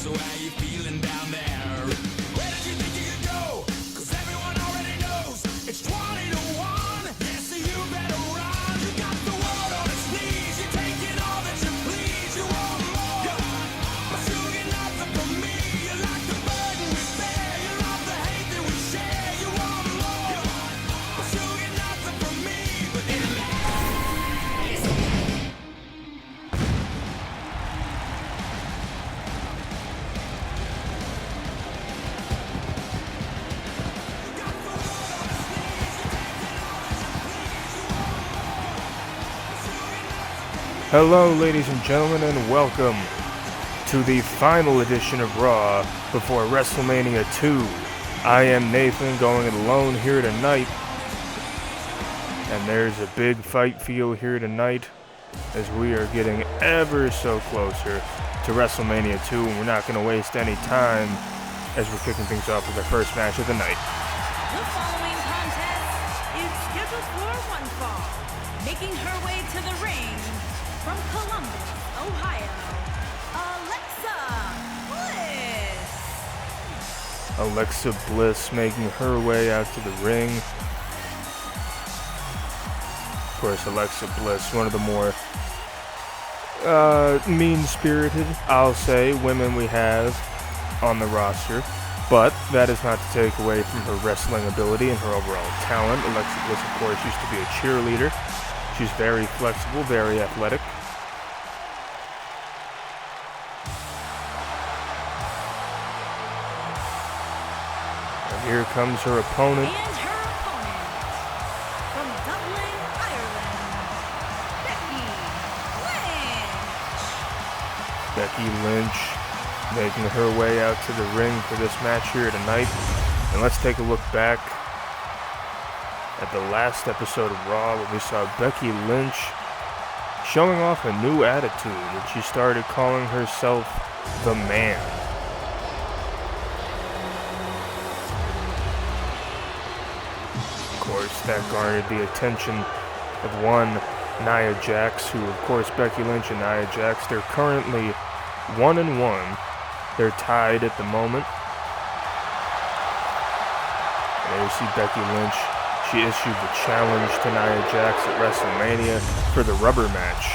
So how you feeling down there? Where did you think you could go? 'Cause everyone already knows it's 20 to 1. Yeah, so you better run. You got the world on its knees. You're taking all that you please. You want more, but you get nothing from me. You like the burden we bear. You love the hate that we share. You want more, but you get nothing from me. But in the Hello, ladies and gentlemen, and welcome to the final edition of Raw before WrestleMania 2. I am Nathan, going it alone here tonight, and there's a big fight feel here tonight as we are getting ever so closer to WrestleMania 2, and we're not going to waste any time as we're kicking things off with our first match of the night. The following contest is scheduled for one fall. Making her way to the ring from Columbus, Ohio, Alexa Bliss. Alexa Bliss making her way out to the ring. Of course, Alexa Bliss, one of the more mean-spirited, I'll say, women we have on the roster. But that is not to take away from her wrestling ability and her overall talent. Alexa Bliss, of course, used to be a cheerleader. She's very flexible, very athletic. And here comes her opponent. And her opponent, from Dublin, Ireland, Becky Lynch. Becky Lynch making her way out to the ring for this match here tonight. And let's take a look back at the last episode of Raw where we saw Becky Lynch showing off a new attitude, and she started calling herself the Man. Of course, that garnered the attention of one Nia Jax, who, of course, Becky Lynch and Nia Jax, they're currently 1-1. They're tied at the moment. And there you see Becky Lynch. She issued the challenge to Nia Jax at WrestleMania for the rubber match.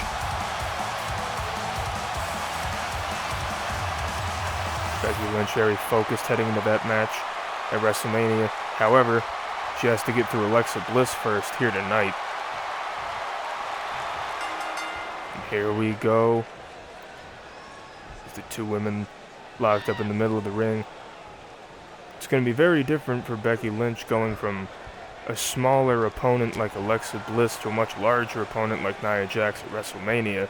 Becky Lynch very focused heading into that match at WrestleMania. However, she has to get through Alexa Bliss first here tonight. And here we go. The two women locked up in the middle of the ring. It's going to be very different for Becky Lynch going from a smaller opponent like Alexa Bliss to a much larger opponent like Nia Jax at WrestleMania.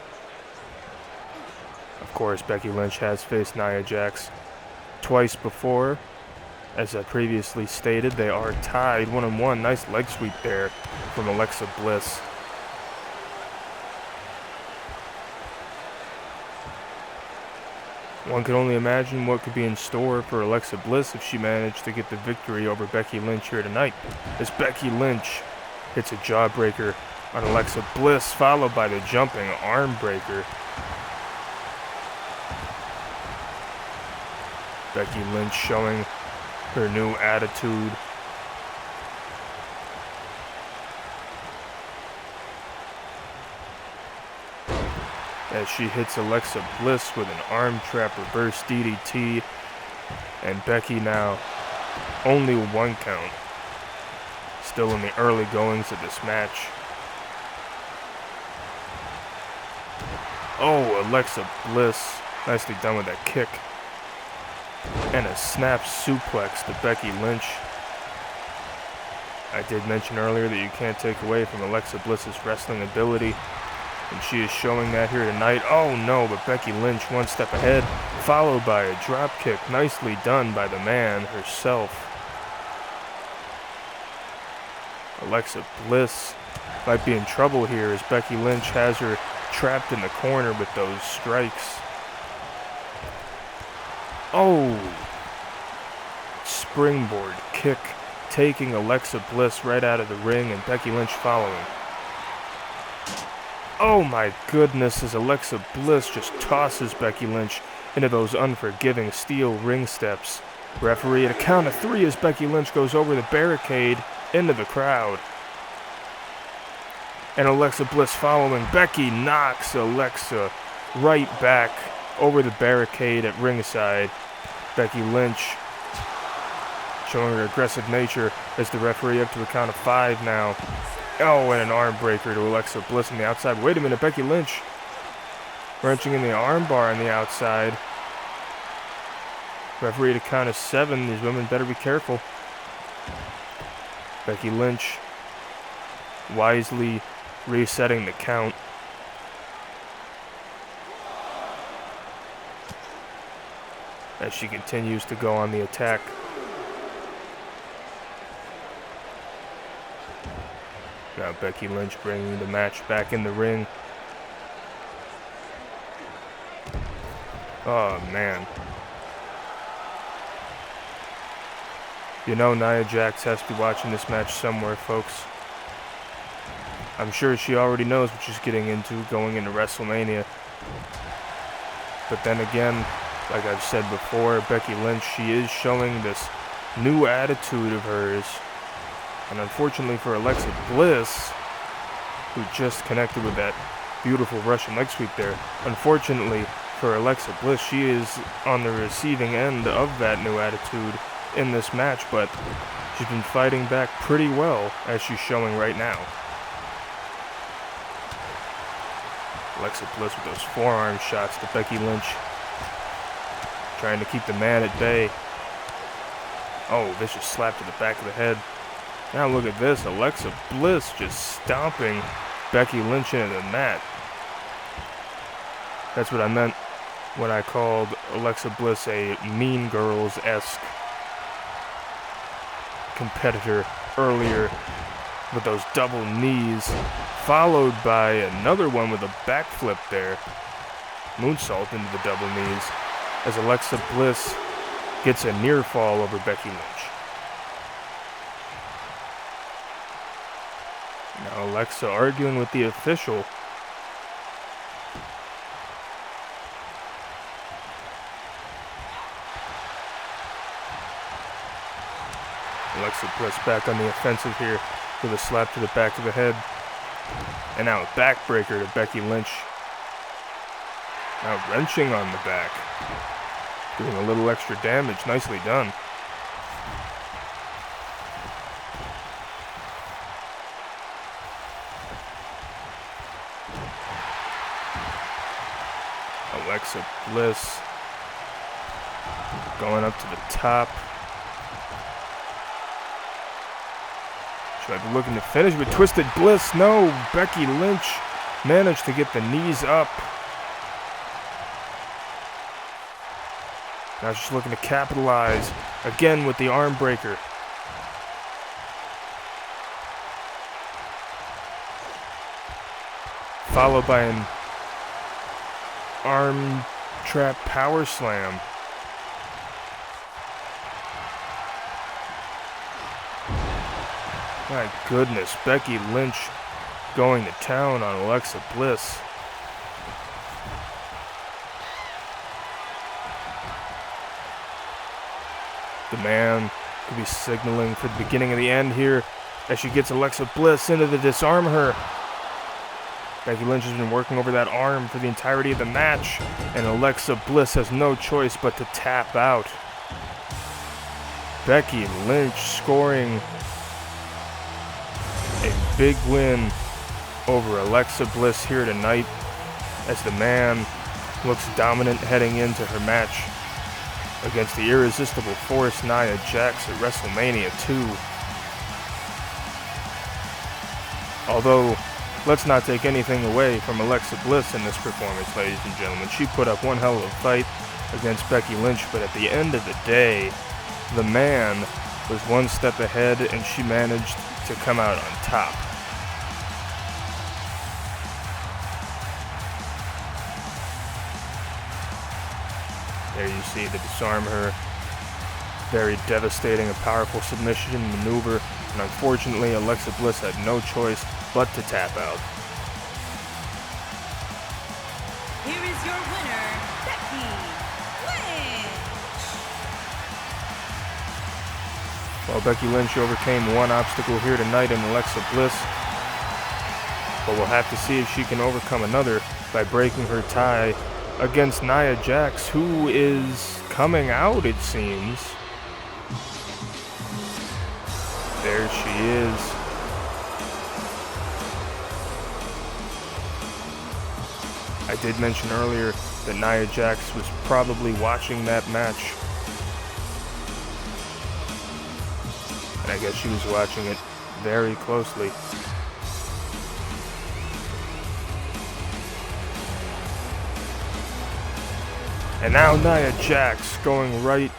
Of course, Becky Lynch has faced Nia Jax twice before. As I previously stated, they are tied 1-1. Nice leg sweep there from Alexa Bliss. One can only imagine what could be in store for Alexa Bliss if she managed to get the victory over Becky Lynch here tonight. As Becky Lynch hits a jawbreaker on Alexa Bliss, followed by the jumping arm breaker. Becky Lynch showing her new attitude. As she hits Alexa Bliss with an arm trap reverse DDT. And Becky now only one count. Still in the early goings of this match. Oh, Alexa Bliss. Nicely done with that kick. And a snap suplex to Becky Lynch. I did mention earlier that you can't take away from Alexa Bliss's wrestling ability. And she is showing that here tonight. Oh no, but Becky Lynch one step ahead, followed by a drop kick. Nicely done by the Man herself. Alexa Bliss might be in trouble here as Becky Lynch has her trapped in the corner with those strikes. Oh! Springboard kick, taking Alexa Bliss right out of the ring, and Becky Lynch following. Oh my goodness, as Alexa Bliss just tosses Becky Lynch into those unforgiving steel ring steps. Referee at a count of 3 as Becky Lynch goes over the barricade into the crowd. And Alexa Bliss following. Becky knocks Alexa right back over the barricade at ringside. Becky Lynch showing her aggressive nature as the referee up to a count of 5 now. Oh, and an arm breaker to Alexa Bliss on the outside. Wait a minute, Becky Lynch wrenching in the arm bar on the outside. Referee at a count of 7. These women better be careful. Becky Lynch wisely resetting the count. As she continues to go on the attack. Now Becky Lynch bringing the match back in the ring. Oh man. You know Nia Jax has to be watching this match somewhere, folks. I'm sure she already knows what she's getting into going into WrestleMania. But then again, like I've said before, Becky Lynch, she is showing this new attitude of hers. And unfortunately for Alexa Bliss, who just connected with that beautiful Russian leg sweep there, unfortunately for Alexa Bliss, she is on the receiving end of that new attitude in this match, but she's been fighting back pretty well, as she's showing right now. Alexa Bliss with those forearm shots to Becky Lynch, trying to keep the man at bay. Oh, vicious slap to the back of the head. Now look at this, Alexa Bliss just stomping Becky Lynch into the mat. That's what I meant when I called Alexa Bliss a Mean Girls-esque competitor earlier with those double knees, followed by another one with a backflip there. Moonsault into the double knees as Alexa Bliss gets a near fall over Becky Lynch. Now Alexa arguing with the official. Alexa Bliss back on the offensive here with a slap to the back of the head. And now a backbreaker to Becky Lynch. Now wrenching on the back. Doing a little extra damage. Nicely done. Alexa Bliss going up to the top. She might be looking to finish with Twisted Bliss. No, Becky Lynch managed to get the knees up. Now she's looking to capitalize again with the arm breaker. Followed by an arm trap power slam. My goodness, Becky Lynch going to town on Alexa Bliss. The man could be signaling for the beginning of the end here as she gets Alexa Bliss into the disarm her. Becky Lynch has been working over that arm for the entirety of the match, and Alexa Bliss has no choice but to tap out. Becky Lynch scoring a big win over Alexa Bliss here tonight as the man looks dominant heading into her match against the irresistible force Nia Jax at WrestleMania 2. Although, let's not take anything away from Alexa Bliss in this performance, ladies and gentlemen. She put up one hell of a fight against Becky Lynch, but at the end of the day, the man was one step ahead and she managed to come out on top. There you see the disarm her. Very devastating, a powerful submission maneuver, and unfortunately Alexa Bliss had no choice but to tap out. Here is your winner, Becky Well, Becky Lynch overcame one obstacle here tonight in Alexa Bliss, but we'll have to see if she can overcome another by breaking her tie against Nia Jax, who is coming out, it seems. There she is. I did mention earlier that Nia Jax was probably watching that match. And I guess she was watching it very closely. And now Nia Jax going right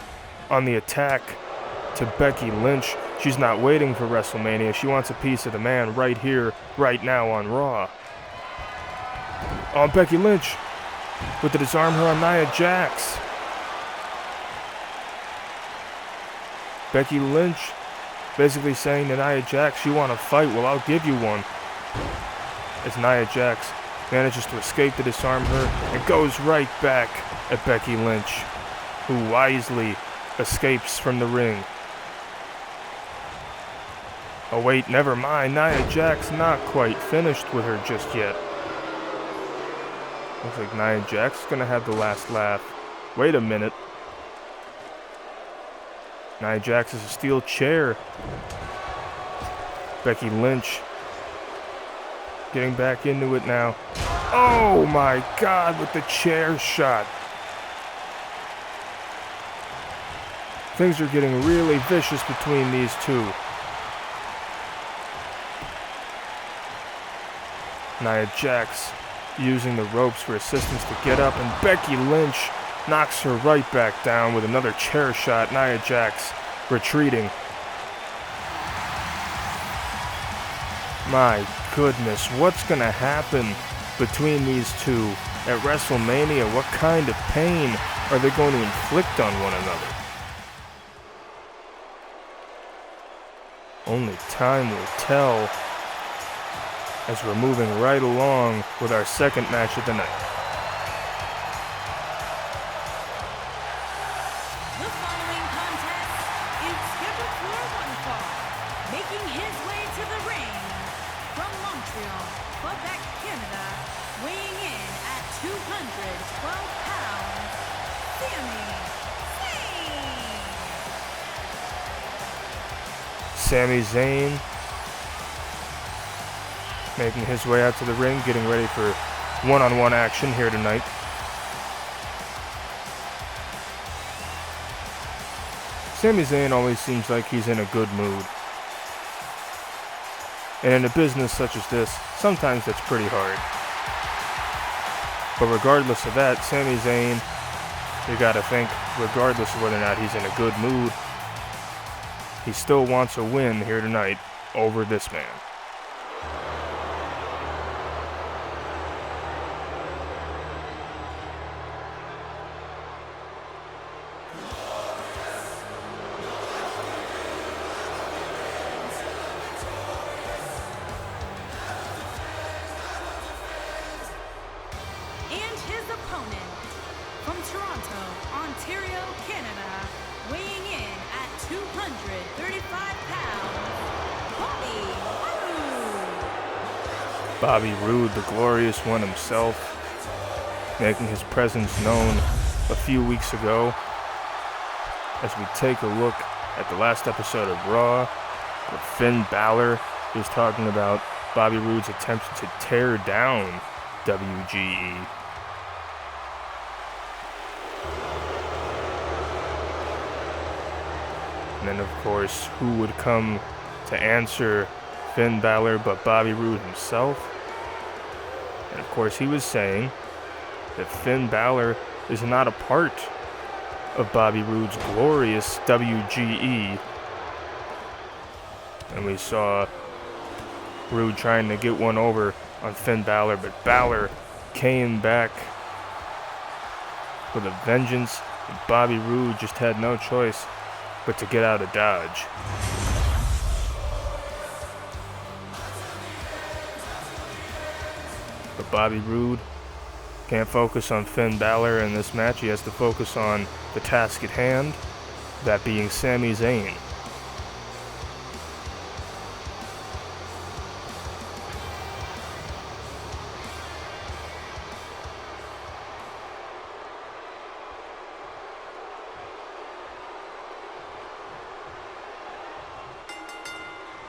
on the attack to Becky Lynch. She's not waiting for WrestleMania. She wants a piece of the man right here, right now on Raw. On Becky Lynch with the disarm her on Nia Jax. Becky Lynch basically saying to Nia Jax, you want to fight? Well, I'll give you one. As Nia Jax manages to escape the disarm her and goes right back at Becky Lynch, who wisely escapes from the ring. Oh wait, never mind. Nia Jax not quite finished with her just yet. Looks like Nia Jax is gonna have the last laugh. Wait a minute. Nia Jax is a steel chair. Becky Lynch getting back into it now. Oh my God, with the chair shot. Things are getting really vicious between these two. Nia Jax using the ropes for assistance to get up, and Becky Lynch knocks her right back down with another chair shot. Nia Jax retreating. My goodness, what's going to happen between these two at WrestleMania? What kind of pain are they going to inflict on one another? Only time will tell, as we're moving right along with our second match of the night. The following contest is scheduled for one fall. Making his way to the ring from Montreal, Quebec, Canada, weighing in at 212 pounds, Sami Zayn. Sami Zayn making his way out to the ring, getting ready for one-on-one action here tonight. Sami Zayn always seems like he's in a good mood. And in a business such as this, sometimes that's pretty hard. But regardless of that, Sami Zayn, you gotta think, regardless of whether or not he's in a good mood, he still wants a win here tonight over this man. And his opponent from Toronto, Ontario, Canada, weighing in at 235 pounds, Bobby Roode. Bobby Roode, the glorious one himself, making his presence known a few weeks ago. As we take a look at the last episode of Raw, where Finn Balor is talking about Bobby Roode's attempts to tear down WGE. And then, of course, who would come to answer Finn Balor but Bobby Roode himself? And, of course, he was saying that Finn Balor is not a part of Bobby Roode's glorious WGE. And we saw Roode trying to get one over on Finn Balor, but Balor came back with a vengeance, and Bobby Roode just had no choice but to get out of Dodge. But Bobby Roode can't focus on Finn Balor in this match. He has to focus on the task at hand, that being Sami Zayn.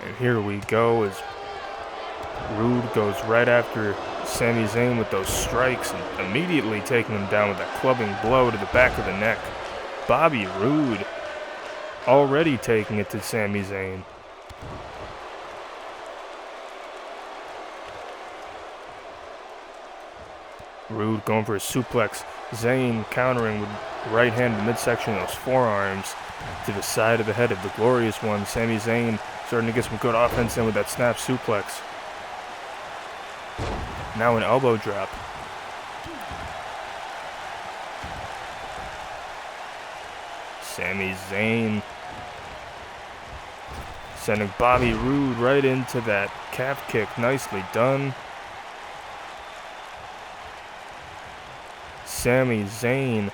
And here we go as Roode goes right after Sami Zayn with those strikes and immediately taking him down with a clubbing blow to the back of the neck. Bobby Roode already taking it to Sami Zayn. Roode going for a suplex. Zayn countering with right hand to midsection of those forearms to the side of the head of the Glorious One. Sami Zayn starting to get some good offense in with that snap suplex. Now an elbow drop. Sami Zayn sending Bobby Roode right into that calf kick. Nicely done. Sami Zayn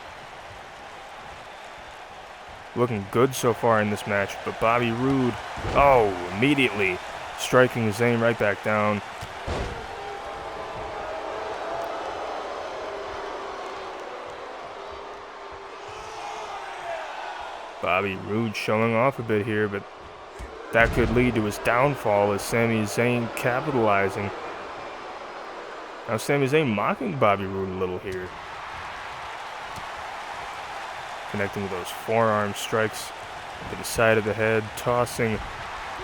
looking good so far in this match, but Bobby Roode, immediately striking Zayn right back down. Bobby Roode showing off a bit here, but that could lead to his downfall as Sami Zayn capitalizing. Now Sami Zayn mocking Bobby Roode a little here. Connecting with those forearm strikes to the side of the head, tossing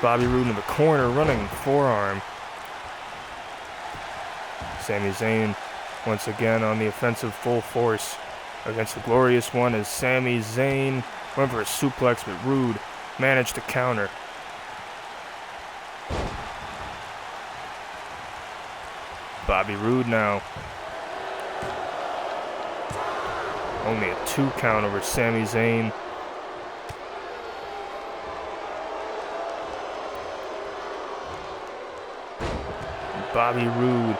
Bobby Roode in the corner, running forearm. Sami Zayn once again on the offensive full force against the Glorious One as Sami Zayn went for a suplex, but Roode managed to counter. Bobby Roode now. Only a 2 count over Sami Zayn. Bobby Roode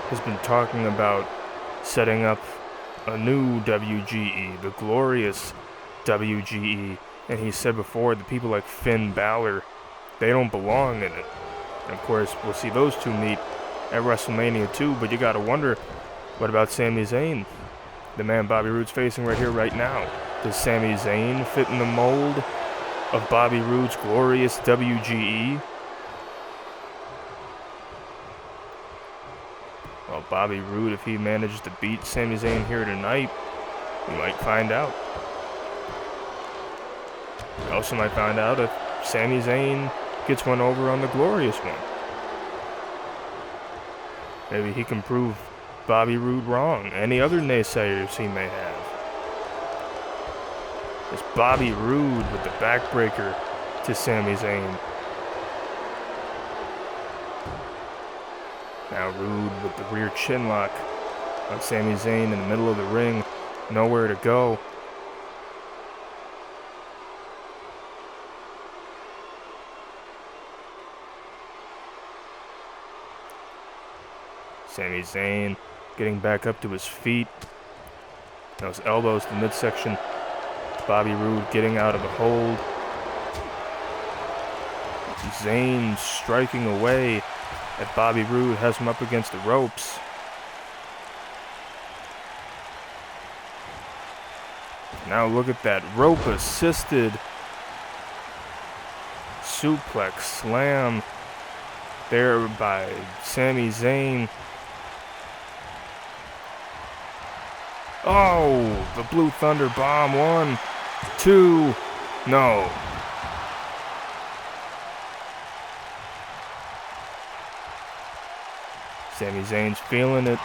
has been talking about setting up a new WGE, the glorious WGE. And he said before that people like Finn Balor, they don't belong in it. And of course, we'll see those two meet at WrestleMania 2, but you gotta wonder, what about Sami Zayn? The man Bobby Roode's facing right here, right now. Does Sami Zayn fit in the mold of Bobby Roode's glorious WGE? Well, Bobby Roode, if he manages to beat Sami Zayn here tonight, we might find out. We also might find out if Sami Zayn gets one over on the Glorious One. Maybe he can prove Bobby Roode wrong. Any other naysayers he may have. It's Bobby Roode with the backbreaker to Sami Zayn. Now Roode with the rear chin lock on Sami Zayn in the middle of the ring. Nowhere to go. Sami Zayn getting back up to his feet. Those elbows to midsection. Bobby Roode getting out of the hold. Zayn striking away at Bobby Roode, has him up against the ropes. Now look at that rope assisted suplex slam there by Sami Zayn. Oh, the Blue Thunder Bomb. 1, 2, no. Sami Zayn's feeling it.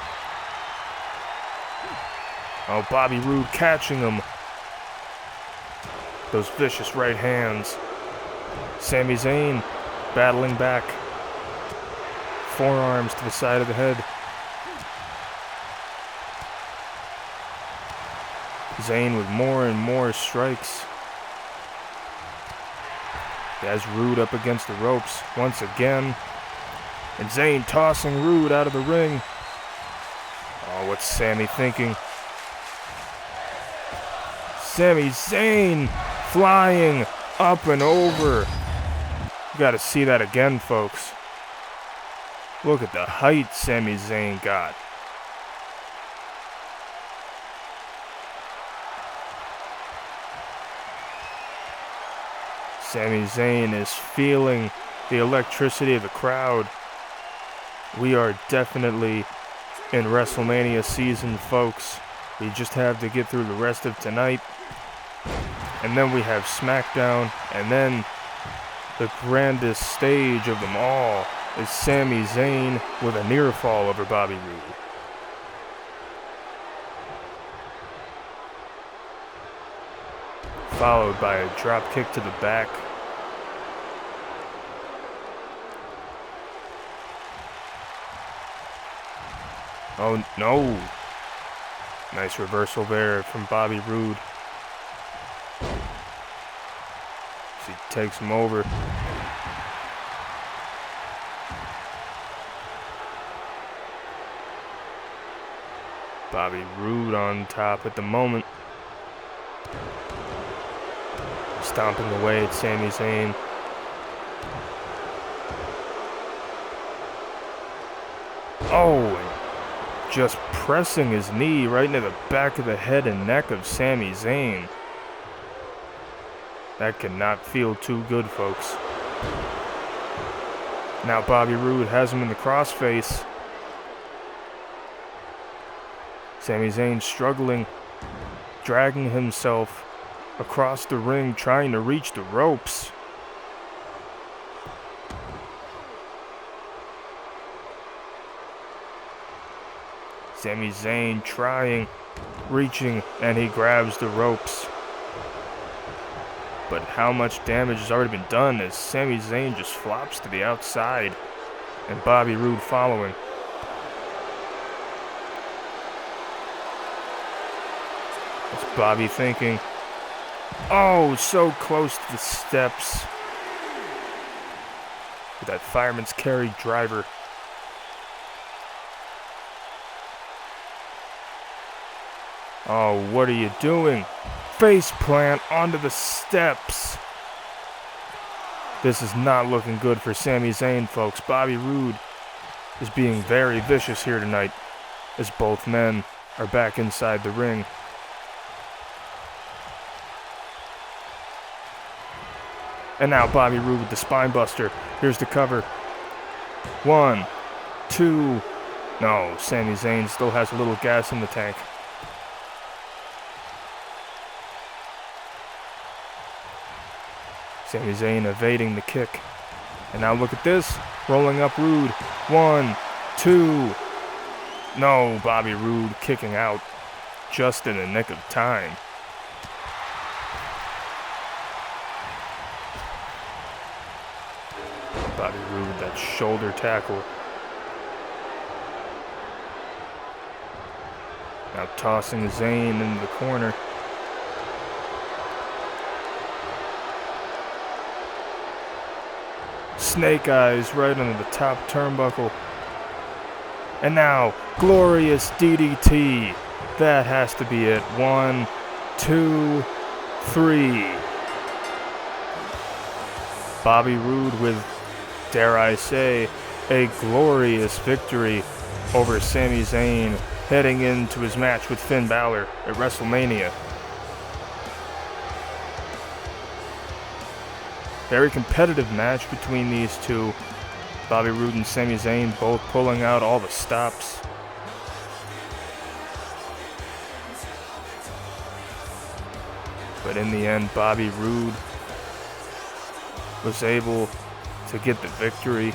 Oh, Bobby Roode catching him. Those vicious right hands. Sami Zayn battling back. Forearms to the side of the head. Zayn with more and more strikes. He has Roode up against the ropes once again. And Zayn tossing Roode out of the ring. Oh, what's Sami thinking? Sami Zayn flying up and over. You gotta see that again, folks. Look at the height Sami Zayn got. Sami Zayn is feeling the electricity of the crowd. We are definitely in WrestleMania season, folks. We just have to get through the rest of tonight. And then we have SmackDown. And then the grandest stage of them all is Sami Zayn with a near fall over Bobby Roode. Followed by a drop kick to the back. Oh no! Nice reversal there from Bobby Roode. He takes him over. Bobby Roode on top at the moment. Stomping away at Sami Zayn. Oh, and just pressing his knee right into the back of the head and neck of Sami Zayn. That cannot feel too good, folks. Now Bobby Roode has him in the crossface. Sami Zayn struggling, dragging himself across the ring, trying to reach the ropes. Sami Zayn trying, reaching, and he grabs the ropes. But how much damage has already been done as Sami Zayn just flops to the outside and Bobby Roode following. It's Bobby thinking, oh, so close to the steps. With that fireman's carry driver. Oh, what are you doing? Face plant onto the steps. This is not looking good for Sami Zayn, folks. Bobby Roode is being very vicious here tonight as both men are back inside the ring. And now Bobby Roode with the spine buster. Here's the cover. 1, 2. No, Sami Zayn still has a little gas in the tank. Sami Zayn evading the kick. And now look at this. Rolling up Roode. 1, 2. No, Bobby Roode kicking out just in the nick of time. Bobby Roode, that shoulder tackle. Now tossing Zayn into the corner. Snake eyes right under the top turnbuckle. And now, glorious DDT. That has to be it. 1, 2, 3. Bobby Roode with, dare I say, a glorious victory over Sami Zayn heading into his match with Finn Balor at WrestleMania. Very competitive match between these two. Bobby Roode and Sami Zayn both pulling out all the stops. But in the end, Bobby Roode was able to get the victory,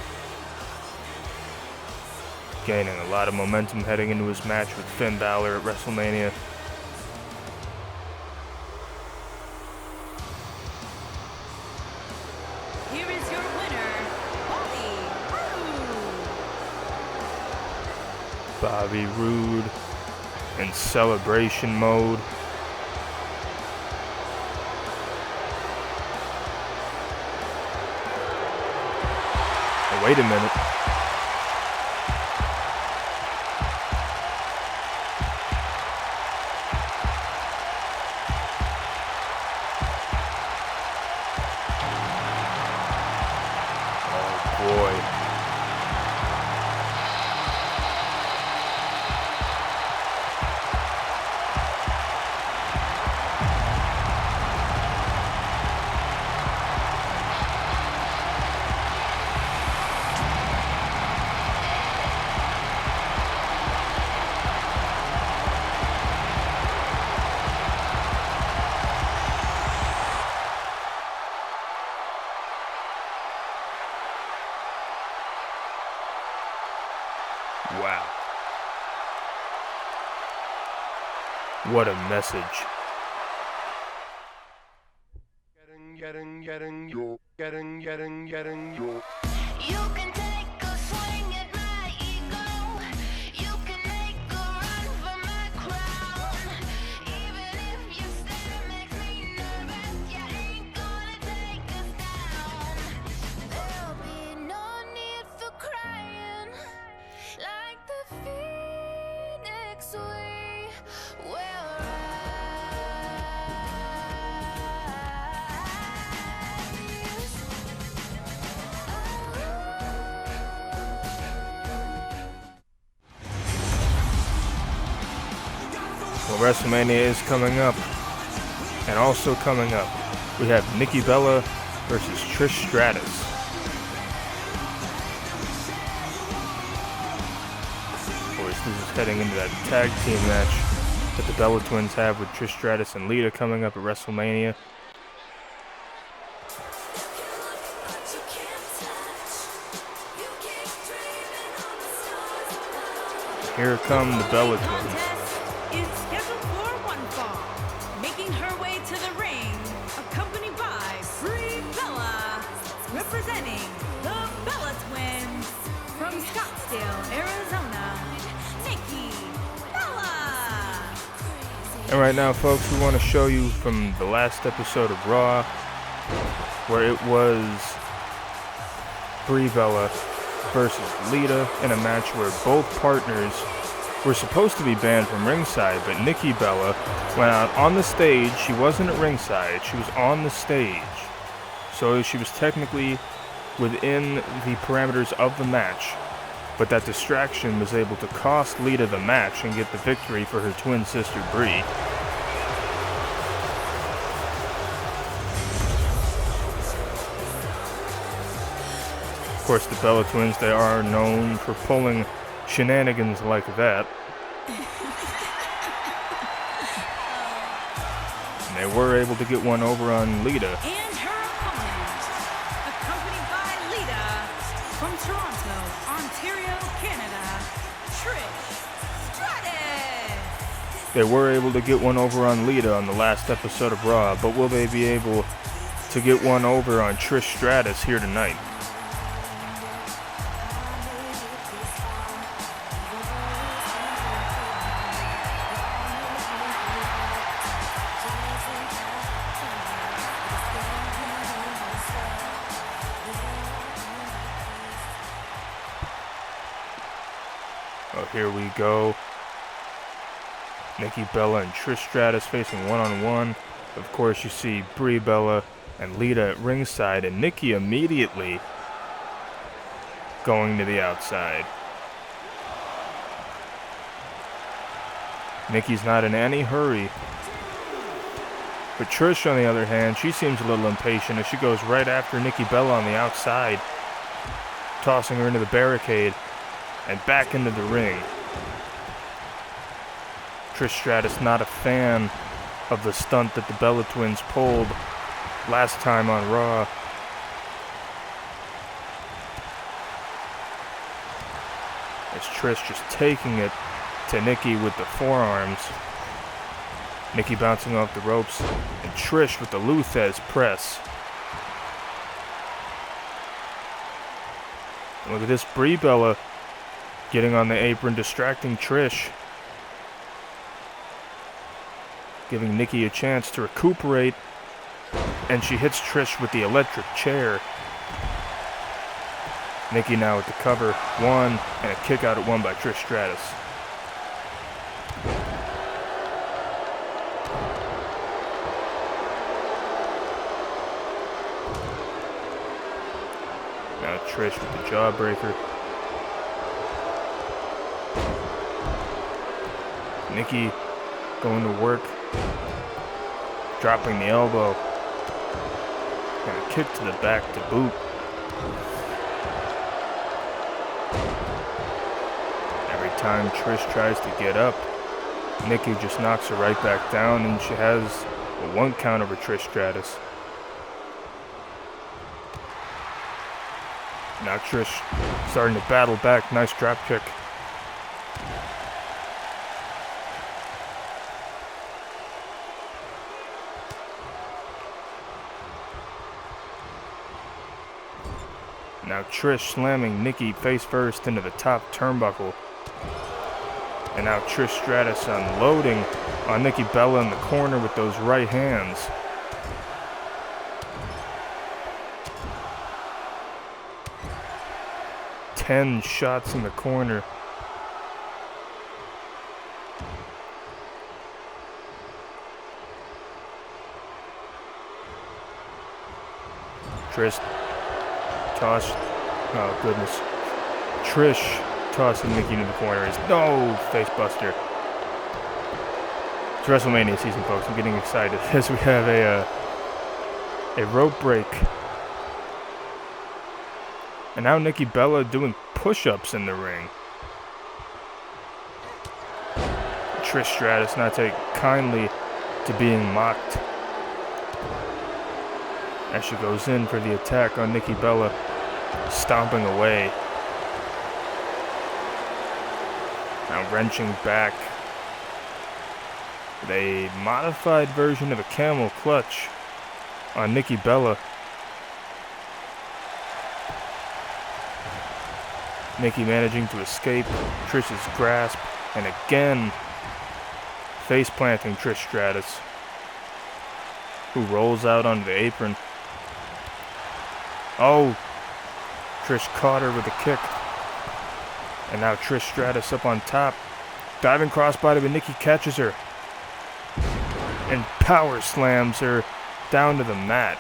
gaining a lot of momentum heading into his match with Finn Balor at WrestleMania. Here is your winner, Bobby Roode. Bobby Roode in celebration mode. Oh, wait a minute. Oh boy. Wow. What a message. Getting you. You can take a swing at my ego. You can make a run for my crown. Even if your stare makes me nervous, you ain't gonna take us down. There'll be no need for crying. Like the phoenix we will Well, WrestleMania is coming up. And also coming up, we have Nikki Bella versus Trish Stratus. Of course, this is heading into that tag team match that the Bella Twins have with Trish Stratus and Lita coming up at WrestleMania. Here come the Bella Twins. Is scheduled for one fall. Making her way to the ring, accompanied by Brie Bella, representing the Bella Twins from Scottsdale, Arizona, Nikki Bella. And right now, folks, we want to show you from the last episode of Raw, where it was Brie Bella versus Lita in a match where both partners were supposed to be banned from ringside, but Nikki Bella went out on the stage. She wasn't at ringside, she was on the stage. So she was technically within the parameters of the match, but that distraction was able to cost Lita the match and get the victory for her twin sister Brie. Of course, the Bella Twins, they are known for pulling shenanigans like that. And they were able to get one over on Lita. And her opponent, accompanied by Lita from Toronto, Ontario, Canada, Trish Stratus. They were able to get one over on Lita on the last episode of Raw, but will they be able to get one over on Trish Stratus here tonight? Oh, here we go. Nikki Bella and Trish Stratus facing one-on-one. Of course, you see Brie Bella and Lita at ringside, and Nikki immediately going to the outside. Nikki's not in any hurry. But Trish, on the other hand, she seems a little impatient as she goes right after Nikki Bella on the outside, tossing her into the barricade and back into the ring. Trish Stratus not a fan of the stunt that the Bella Twins pulled last time on Raw. As Trish just taking it to Nikki with the forearms. Nikki bouncing off the ropes, and Trish with the Luthez press. Look at this, Brie Bella getting on the apron, distracting Trish. Giving Nikki a chance to recuperate, and she hits Trish with the electric chair. Nikki now with the cover, one, and a kick out at one by Trish Stratus. Now Trish with the jawbreaker. Nikki going to work, dropping the elbow, and a kick to the back to boot. Every time Trish tries to get up, Nikki just knocks her right back down, and she has a 1 count over Trish Stratus. Now Trish starting to battle back. Nice drop kick. Now Trish slamming Nikki face first into the top turnbuckle. And now Trish Stratus unloading on Nikki Bella in the corner with those right hands. Ten shots in the corner. Trish toss. Oh goodness. Trish tossing Nikki into the corner is no face buster. It's WrestleMania season, folks. I'm getting excited as we have a rope break. And now Nikki Bella doing push-ups in the ring. Trish Stratus not take kindly to being mocked as she goes in for the attack on Nikki Bella, stomping away. Now wrenching back with a modified version of a camel clutch on Nikki Bella. Nikki managing to escape Trish's grasp, and again face planting Trish Stratus, who rolls out onto the apron. Oh, Trish caught her with a kick. And now Trish Stratus up on top. Diving crossbody, but Nikki catches her. And power slams her down to the mat.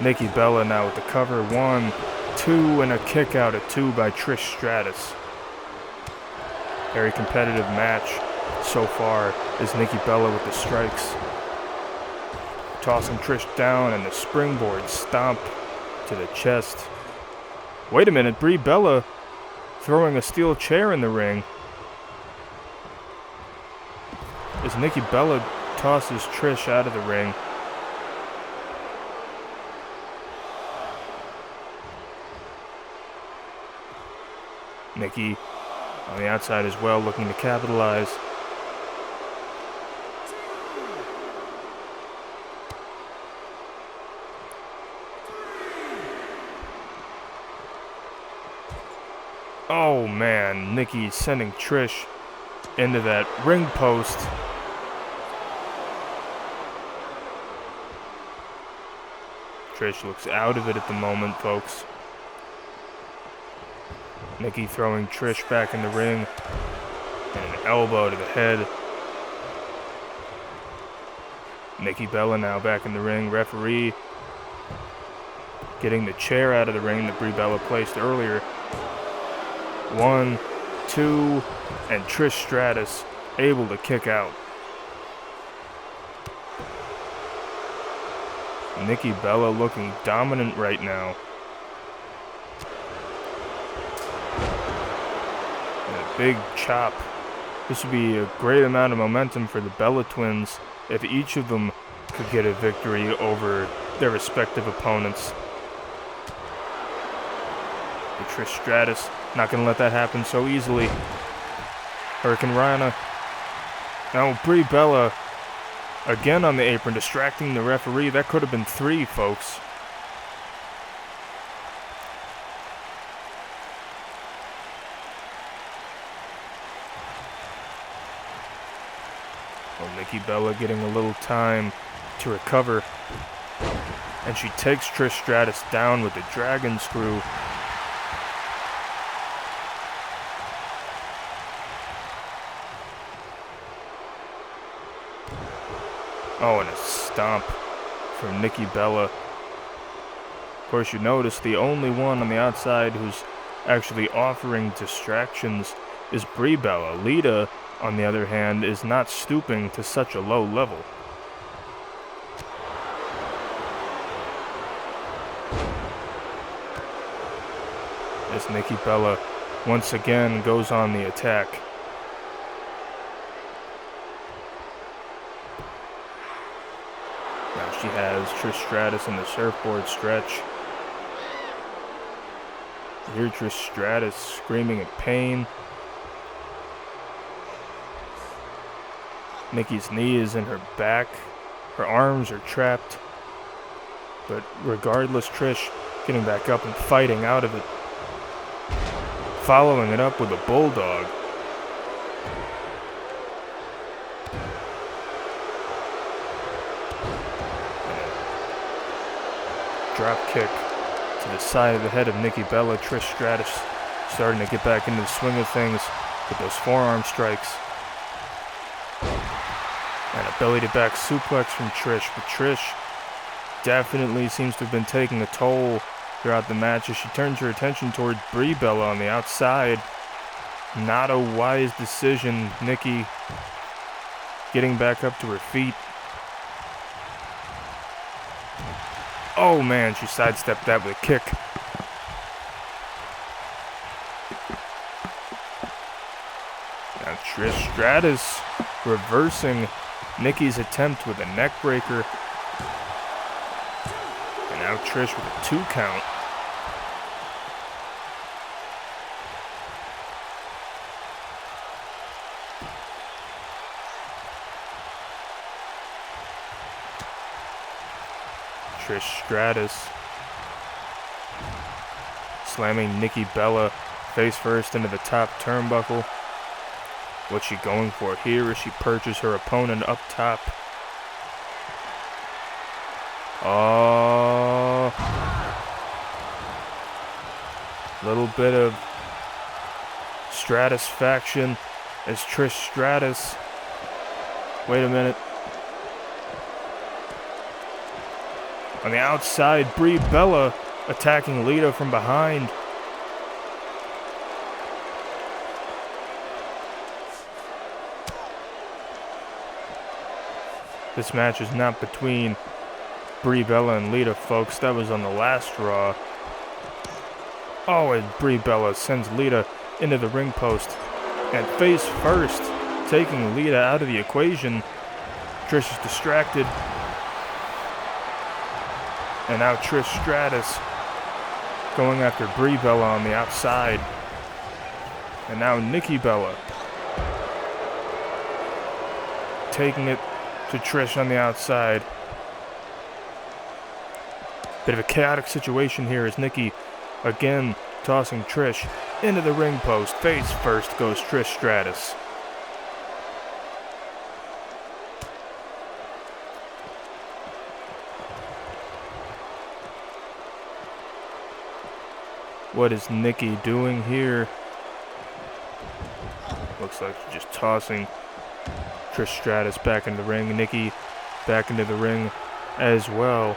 Nikki Bella now with the cover. 1, 2, and a kick out at 2 by Trish Stratus. Very competitive match so far is Nikki Bella with the strikes. Tossing Trish down and the springboard stomp to the chest. Wait a minute, Brie Bella throwing a steel chair in the ring as Nikki Bella tosses Trish out of the ring. Nikki on the outside as well, looking to capitalize. Oh man, Nikki sending Trish into that ring post. Trish looks out of it at the moment, folks. Nikki throwing Trish back in the ring, and an elbow to the head. Nikki Bella now back in the ring. Referee getting the chair out of the ring that Brie Bella placed earlier. 1, 2, and Trish Stratus able to kick out. Nikki Bella looking dominant right now. And a big chop. This would be a great amount of momentum for the Bella twins if each of them could get a victory over their respective opponents. But Trish Stratus not going to let that happen so easily. Hurricane Rana. Now Brie Bella again on the apron, distracting the referee. That could have been 3, folks. Well, Nikki Bella getting a little time to recover. And she takes Trish Stratus down with the dragon screw. Oh, and a stomp from Nikki Bella. Of course, you notice the only one on the outside who's actually offering distractions is Brie Bella. Lita, on the other hand, is not stooping to such a low level. As Nikki Bella once again goes on the attack. She has Trish Stratus in the surfboard stretch. You hear Trish Stratus screaming in pain. Nikki's knee is in her back. Her arms are trapped. But regardless, Trish getting back up and fighting out of it. Following it up with a bulldog. Drop kick to the side of the head of Nikki Bella. Trish Stratus starting to get back into the swing of things with those forearm strikes. And a belly-to-back suplex from Trish. But Trish definitely seems to have been taking a toll throughout the match as she turns her attention towards Brie Bella on the outside. Not a wise decision. Nikki getting back up to her feet. Oh man, she sidestepped that with a kick. Now Trish Stratus reversing Nikki's attempt with a neck breaker. And now Trish with a 2 count. Trish Stratus slamming Nikki Bella face first into the top turnbuckle. What's she going for here as she perches her opponent up top? Oh, little bit of Stratusfaction as Trish Stratus. Wait a minute. On the outside, Brie Bella attacking Lita from behind. This match is not between Brie Bella and Lita, folks. That was on the last Raw. Oh, and Brie Bella sends Lita into the ring post. And face first, taking Lita out of the equation. Trish is distracted. And now Trish Stratus going after Brie Bella on the outside. And now Nikki Bella taking it to Trish on the outside. Bit of a chaotic situation here as Nikki again tossing Trish into the ring post. Face first goes Trish Stratus. What is Nikki doing here? Looks like she's just tossing Trish Stratus back in the ring. Nikki back into the ring as well.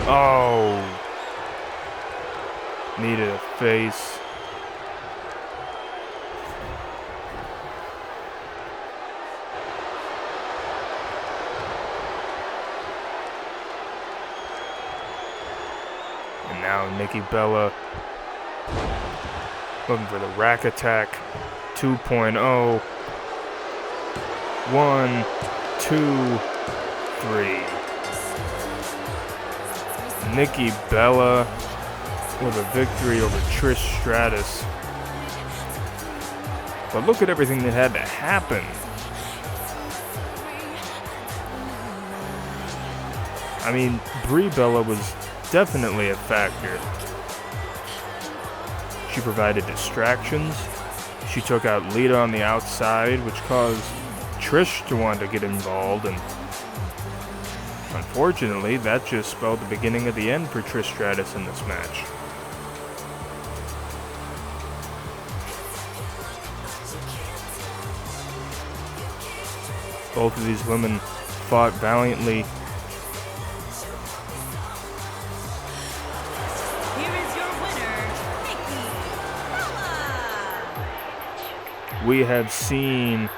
Oh! Needed a face. Now Nikki Bella looking for the rack attack 2.0. 1, 2, 3. Nikki Bella with a victory over Trish Stratus. But look at everything that had to happen. I mean, Brie Bella was definitely a factor. She provided distractions. She took out Lita on the outside, which caused Trish to want to get involved, and unfortunately, that just spelled the beginning of the end for Trish Stratus in this match. Both of these women fought valiantly. We have seen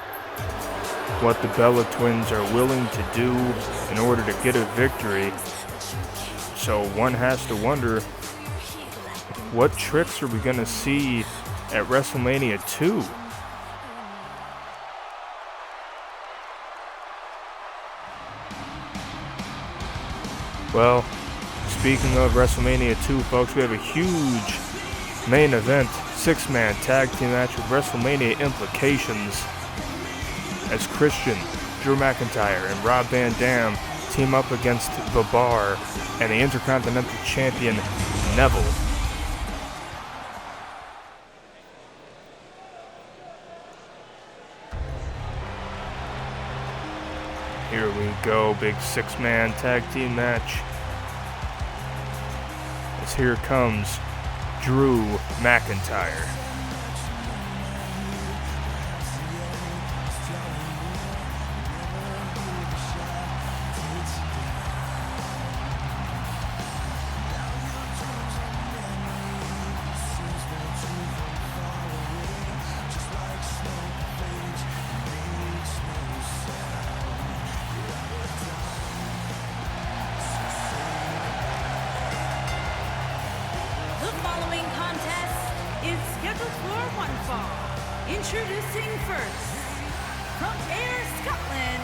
what the Bella twins are willing to do in order to get a victory. So one has to wonder, what tricks are we going to see at WrestleMania 2? Well, speaking of WrestleMania 2, folks, we have a huge main event, 6-man tag team match with WrestleMania implications as Christian, Drew McIntyre and Rob Van Dam team up against The Bar and the Intercontinental Champion Neville. Here we go, big 6-man tag team match. As here comes Drew McIntyre. Introducing first, from Ayr, Scotland,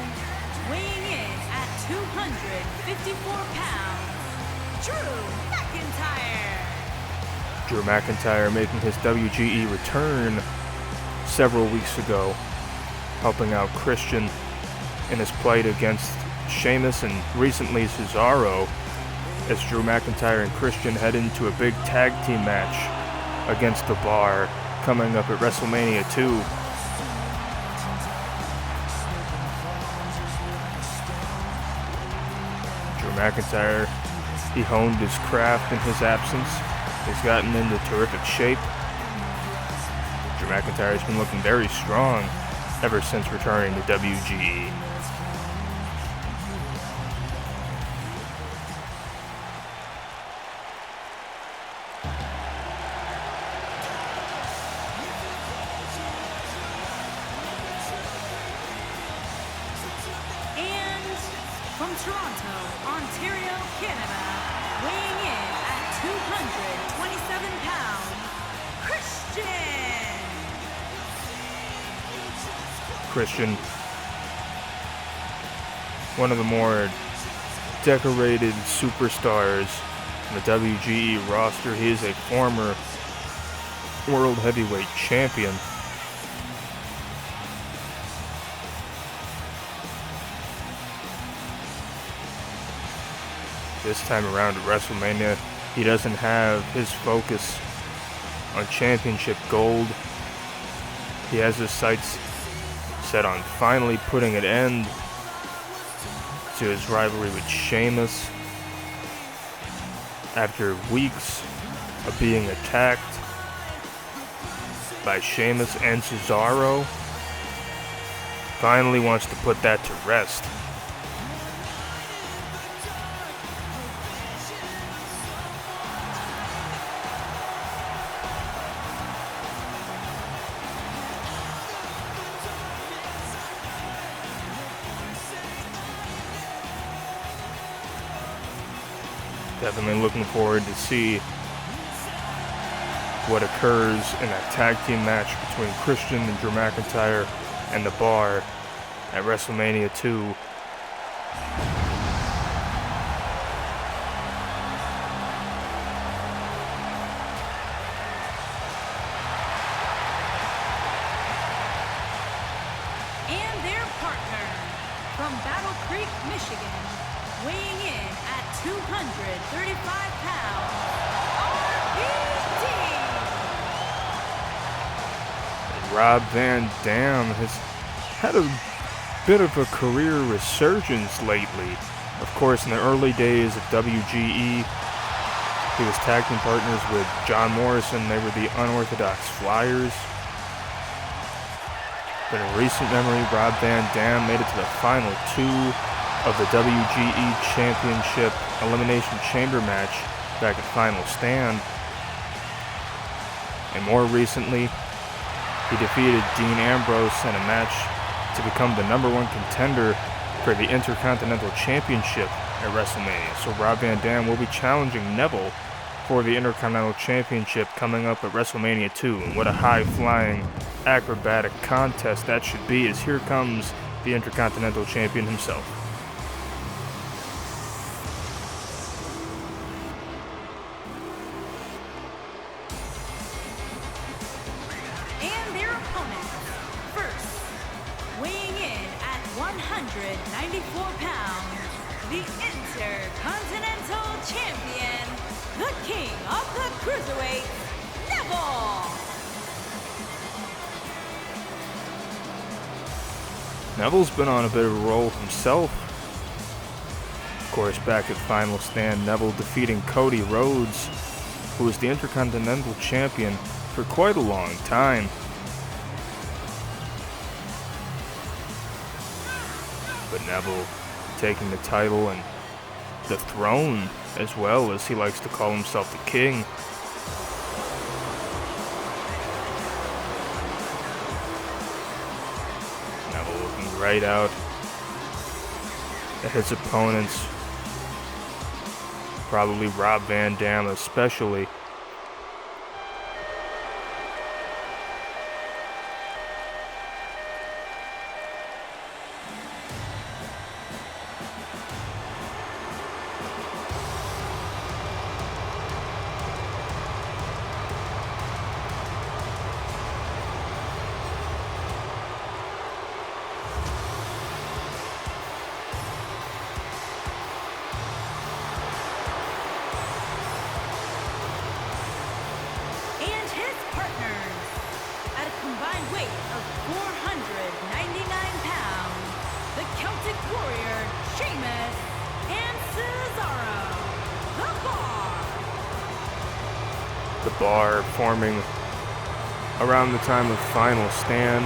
weighing in at 254 pounds, Drew McIntyre. Drew McIntyre making his WGE return several weeks ago, helping out Christian in his plight against Sheamus and recently Cesaro, as Drew McIntyre and Christian head into a big tag team match against The Bar coming up at WrestleMania 2. Drew McIntyre, he honed his craft in his absence. He's gotten into terrific shape. Drew McIntyre has been looking very strong ever since returning to WGE. From Toronto, Ontario, Canada, weighing in at 227 pounds, Christian, one of the more decorated superstars in the WGE roster. He is a former World Heavyweight Champion. This time around at WrestleMania, he doesn't have his focus on championship gold. He has his sights set on finally putting an end to his rivalry with Sheamus. After weeks of being attacked by Sheamus and Cesaro, finally wants to put that to rest. Definitely looking forward to see what occurs in that tag team match between Christian and Drew McIntyre and The Bar at WrestleMania 2. And their partner, from Battle Creek, Michigan, weighing in at 235 pounds, RBD. Rob Van Dam has had a bit of a career resurgence lately. Of course, in the early days of WGE, he was tag team partners with John Morrison. They were the Unorthodox Flyers. But in recent memory, Rob Van Dam made it to the final two of the WGE Championship Elimination Chamber match back at Final Stand. And more recently, he defeated Dean Ambrose in a match to become the #1 contender for the Intercontinental Championship at WrestleMania. So Rob Van Dam will be challenging Neville for the Intercontinental Championship coming up at WrestleMania 2. And what a high-flying, acrobatic contest that should be, as here comes the Intercontinental Champion himself. And their opponents, first, weighing in at 135 94 pounds, the Intercontinental Champion, the King of the Cruiserweights, Neville. Neville's been on a bit of a roll himself. Of course, back at Final Stand, Neville defeating Cody Rhodes, who was the Intercontinental Champion for quite a long time. But Neville taking the title and the throne, as well, as he likes to call himself, the king. Neville looking right out at his opponents, probably Rob Van Dam especially. And his partners, at a combined weight of 499 pounds, the Celtic Warrior, Sheamus, and Cesaro, the Bar. The Bar forming around the time of Final Stand,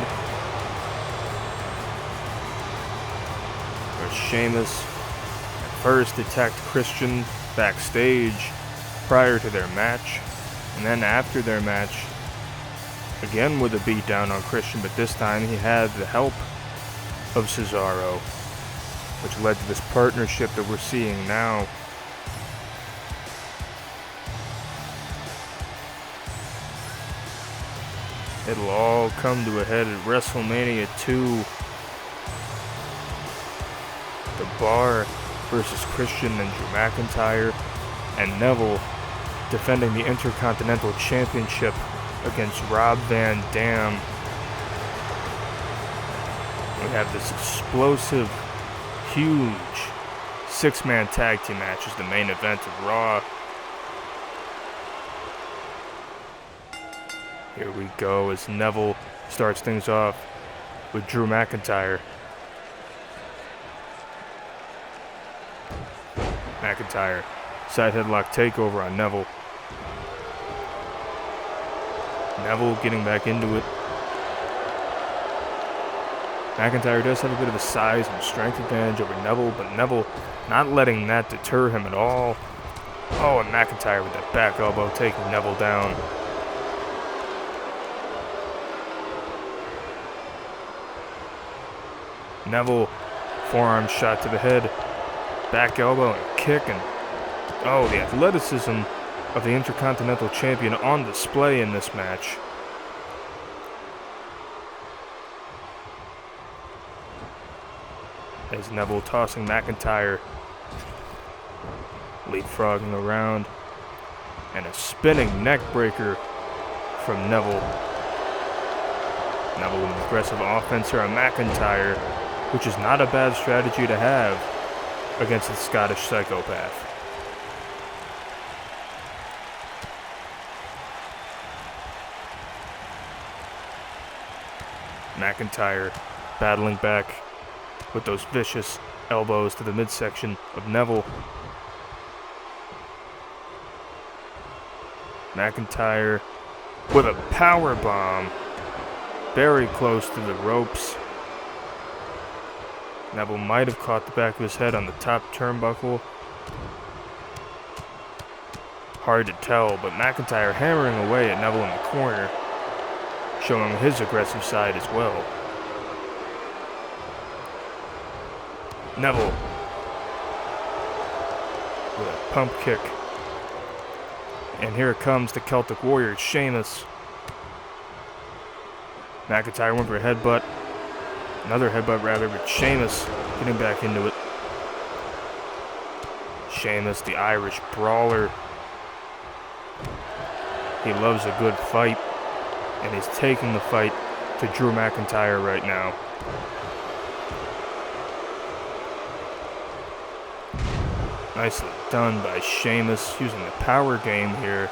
where Sheamus at first attacked Christian backstage prior to their match, and then after their match, again with a beatdown on Christian, but this time he had the help of Cesaro, which led to this partnership that we're seeing now. It'll all come to a head at WrestleMania 2. The Bar versus Christian and Drew McIntyre, and Neville defending the Intercontinental Championship against Rob Van Dam. We have this explosive, huge six-man tag team match as the main event of Raw. Here we go as Neville starts things off with Drew McIntyre. McIntyre, side headlock takeover on Neville. Neville getting back into it. McIntyre does have a bit of a size and strength advantage over Neville, but Neville not letting that deter him at all. Oh, and McIntyre with that back elbow taking Neville down. Neville, forearm shot to the head, back elbow and kick, and oh, the athleticism of the Intercontinental Champion on display in this match. As Neville tossing McIntyre, leapfrogging around, and a spinning neck breaker from Neville. Neville with an aggressive offense here on McIntyre, which is not a bad strategy to have against the Scottish psychopath. McIntyre battling back with those vicious elbows to the midsection of Neville. McIntyre with a power bomb, very close to the ropes. Neville might have caught the back of his head on the top turnbuckle. Hard to tell, but McIntyre hammering away at Neville in the corner, showing his aggressive side as well. Neville with a pump kick. And here comes the Celtic Warrior, Sheamus. McIntyre went for a headbutt. Another headbutt rather, but Sheamus getting back into it. Sheamus, the Irish brawler. He loves a good fight, and he's taking the fight to Drew McIntyre right now. Nicely done by Sheamus, using the power game here.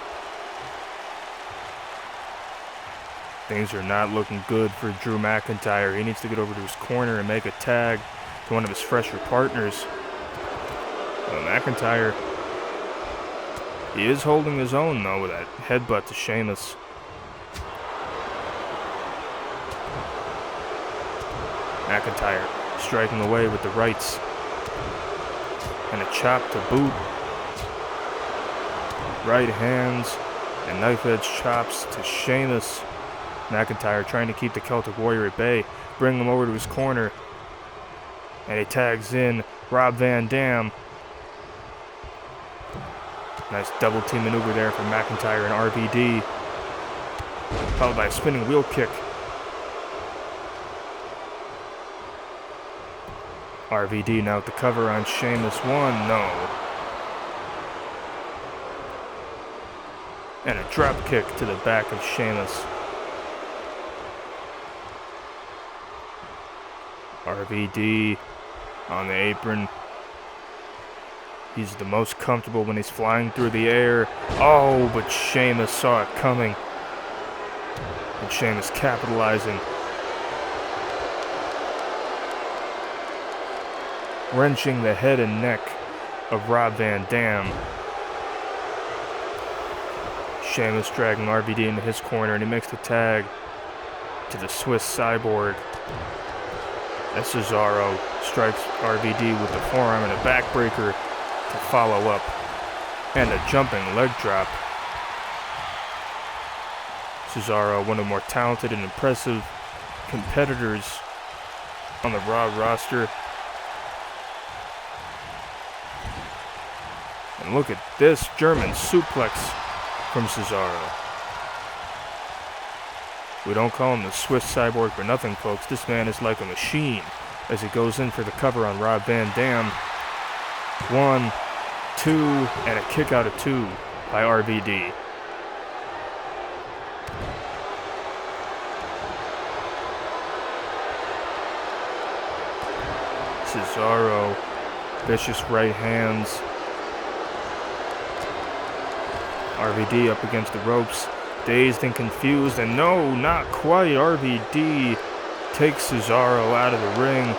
Things are not looking good for Drew McIntyre. He needs to get over to his corner and make a tag to one of his fresher partners. McIntyre, he is holding his own though with that headbutt to Sheamus. McIntyre striking away with the rights. And a chop to boot. Right hands and knife edge chops to Sheamus. McIntyre trying to keep the Celtic Warrior at bay, bring him over to his corner. And he tags in Rob Van Dam. Nice double team maneuver there from McIntyre and RVD. Followed by a spinning wheel kick. RVD now with the cover on Sheamus. One, no. And a drop kick to the back of Sheamus. RVD on the apron. He's the most comfortable when he's flying through the air. Oh, but Sheamus saw it coming. And Sheamus capitalizing. Wrenching the head and neck of Rob Van Dam. Sheamus dragging RVD into his corner, and he makes the tag to the Swiss Cyborg. As Cesaro strikes RVD with the forearm and a backbreaker to follow up. And a jumping leg drop. Cesaro, one of the more talented and impressive competitors on the Raw roster. And look at this German suplex from Cesaro. We don't call him the Swiss Cyborg for nothing, folks. This man is like a machine as he goes in for the cover on Rob Van Dam. 1, 2, and a kick out of 2 by RVD. Cesaro, vicious right hands. RVD up against the ropes, dazed and confused, and no, not quite. RVD takes Cesaro out of the ring.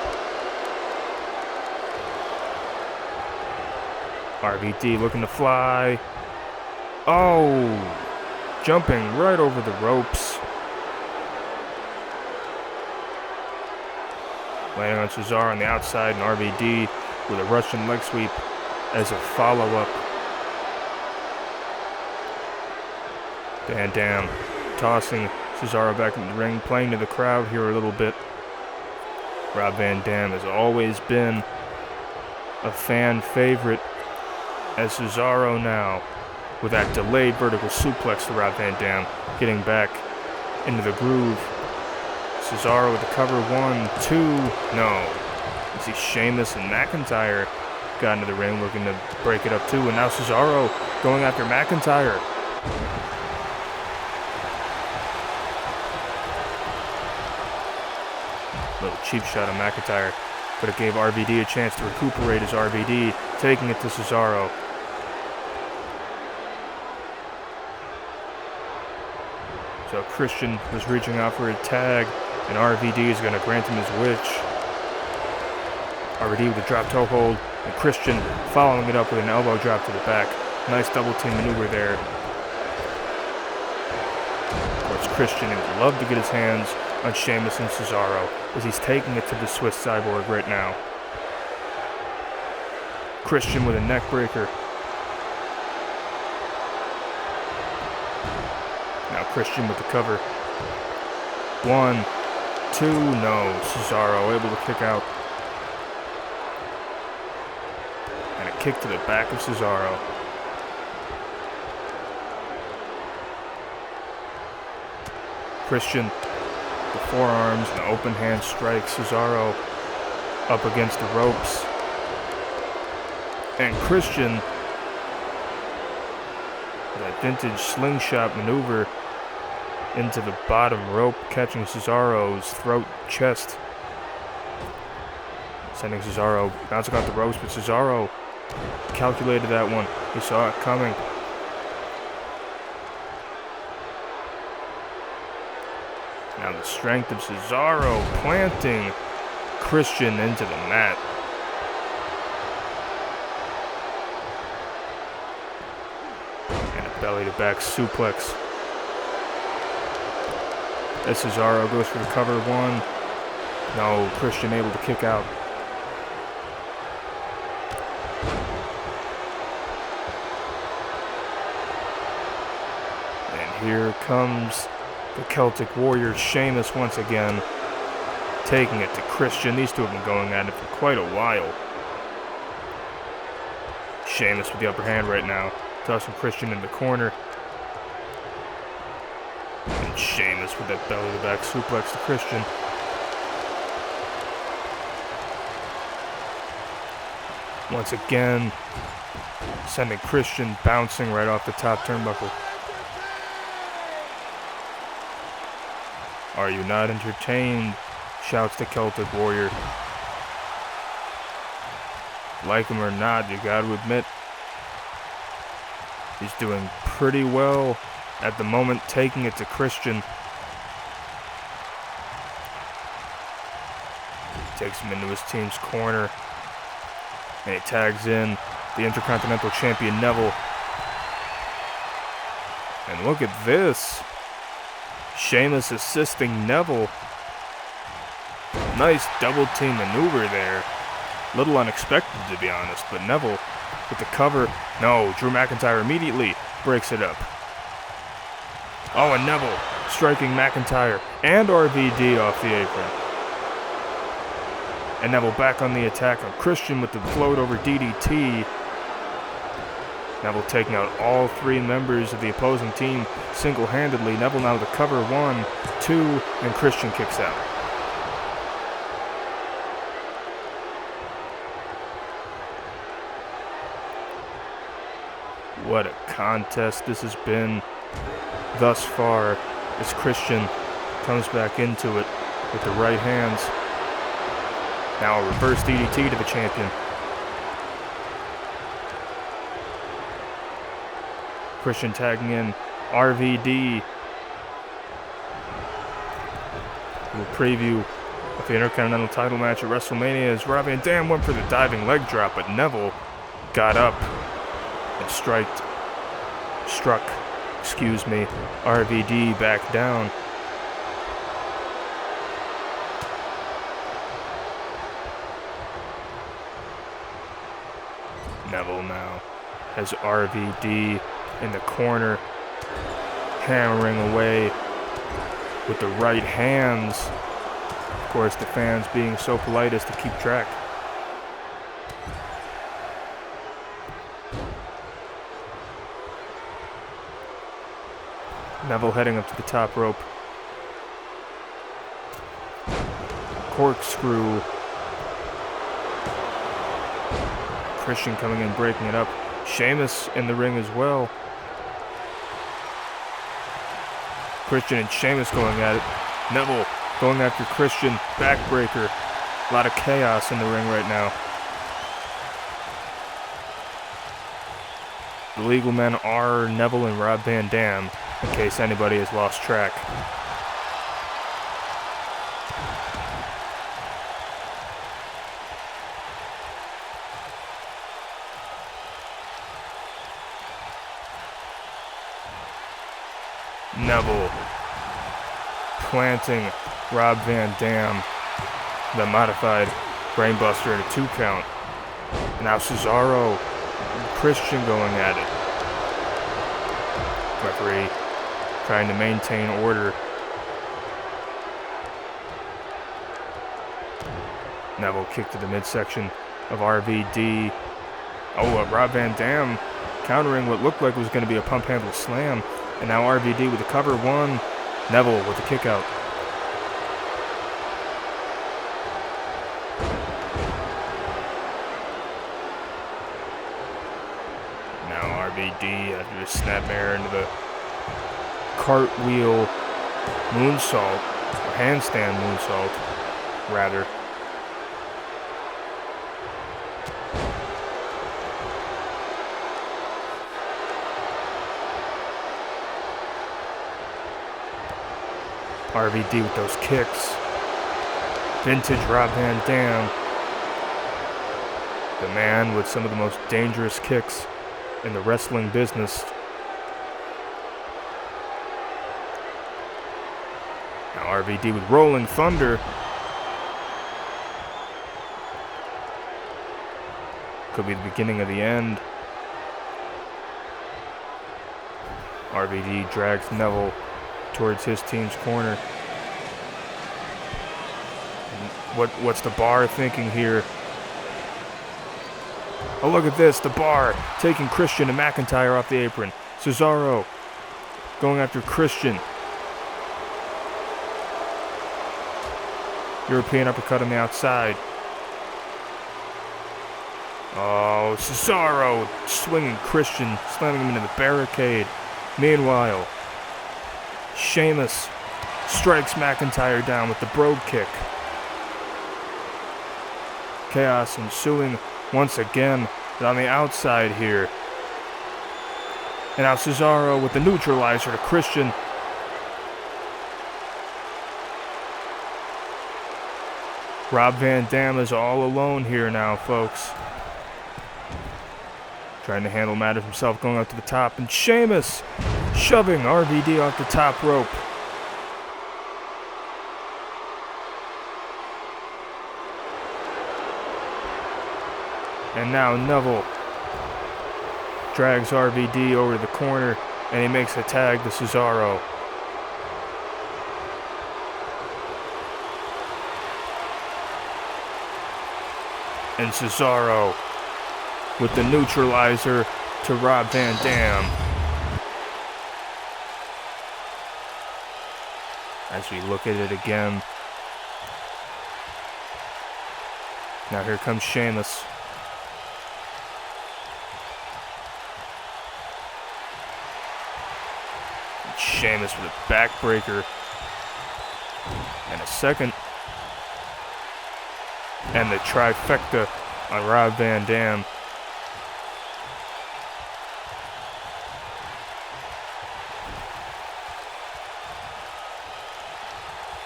RVD looking to fly. Oh, jumping right over the ropes. Landing on Cesaro on the outside, and RVD with a Russian leg sweep as a follow-up. Van Dam tossing Cesaro back in the ring, playing to the crowd here a little bit. Rob Van Dam has always been a fan favorite, as Cesaro now with that delayed vertical suplex to Rob Van Dam, getting back into the groove. Cesaro with the cover, 1, 2, no. You see Sheamus and McIntyre got into the ring looking to break it up too, and now Cesaro going after McIntyre. Little cheap shot of McIntyre, but it gave RVD a chance to recuperate as RVD taking it to Cesaro. So Christian was reaching out for a tag, and RVD is going to grant him his wish. RVD with a drop toe hold, and Christian following it up with an elbow drop to the back. Nice double team maneuver there. Of course, Christian would love to get his hands on Sheamus and Cesaro as he's taking it to the Swiss Cyborg right now. Christian with a neck breaker. Now Christian with the cover. 1, 2, no. Cesaro able to kick out. And a kick to the back of Cesaro. Christian, the forearms and the open hand strike. Cesaro up against the ropes. And Christian, that vintage slingshot maneuver into the bottom rope, catching Cesaro's throat, chest. Sending Cesaro bouncing off the ropes, but Cesaro calculated that one. He saw it coming. Now the strength of Cesaro planting Christian into the mat. And a belly-to-back suplex. As Cesaro goes for the cover one. No, Christian able to kick out. And here comes the Celtic Warrior, Sheamus, once again, taking it to Christian. These two have been going at it for quite a while. Sheamus with the upper hand right now, tossing Christian in the corner. And Sheamus with that belly-to-back suplex to Christian. Once again, sending Christian bouncing right off the top turnbuckle. Are you not entertained? Shouts the Celtic Warrior. Like him or not, you gotta admit, he's doing pretty well at the moment, taking it to Christian. Takes him into his team's corner. And he tags in the Intercontinental Champion Neville. And look at this. Sheamus assisting Neville. Nice double team maneuver there. Little unexpected, to be honest, but Neville with the cover. No, Drew McIntyre immediately breaks it up. Oh, and Neville striking McIntyre and RVD off the apron. And Neville back on the attack on Christian with the float over DDT. Neville taking out all three members of the opposing team single-handedly. Neville now to cover 1, 2, and Christian kicks out. What a contest this has been thus far as Christian comes back into it with the right hands. Now a reverse DDT to the champion. Christian tagging in RVD. A little preview of the Intercontinental title match at WrestleMania as Rob Van Dam went for the diving leg drop, but Neville got up and struck RVD back down. Neville now has RVD in the corner, hammering away with the right hands. Of course, the fans being so polite as to keep track. Neville heading up to the top rope. Corkscrew. Christian coming in, breaking it up. Sheamus in the ring as well. Christian and Sheamus going at it. Neville going after Christian. Backbreaker. A lot of chaos in the ring right now. The legal men are Neville and Rob Van Dam, in case anybody has lost track. Neville planting Rob Van Dam, the modified brainbuster in a 2 count. Now Cesaro and Christian going at it. Referee trying to maintain order. Neville kick to the midsection of RVD. Oh, Rob Van Dam countering what looked like was going to be a pump handle slam. And now RVD with the cover 1. Neville with the kick out. Now RVD after the snapmare into the cartwheel moonsault, or handstand moonsault, rather. RVD with those kicks. Vintage Rob Van Dam. The man with some of the most dangerous kicks in the wrestling business. Now RVD with Rolling Thunder. Could be the beginning of the end. RVD drags Neville towards his team's corner. What's the Bar thinking here? Oh, look at this. The Bar taking Christian and McIntyre off the apron. Cesaro going after Christian. European uppercut on the outside. Oh, Cesaro swinging Christian, slamming him into the barricade. Meanwhile, Sheamus strikes McIntyre down with the Brogue Kick. Chaos ensuing once again on the outside here. And now Cesaro with the neutralizer to Christian. Rob Van Dam is all alone here now, folks. Trying to handle matters himself, going up to the top. And Sheamus shoving RVD off the top rope. And now Neville drags RVD over to the corner, and he makes a tag to Cesaro. And Cesaro with the neutralizer to Rob Van Dam. As we look at it again. Now here comes Sheamus. Sheamus with a backbreaker. And a second. And the trifecta on Rob Van Dam.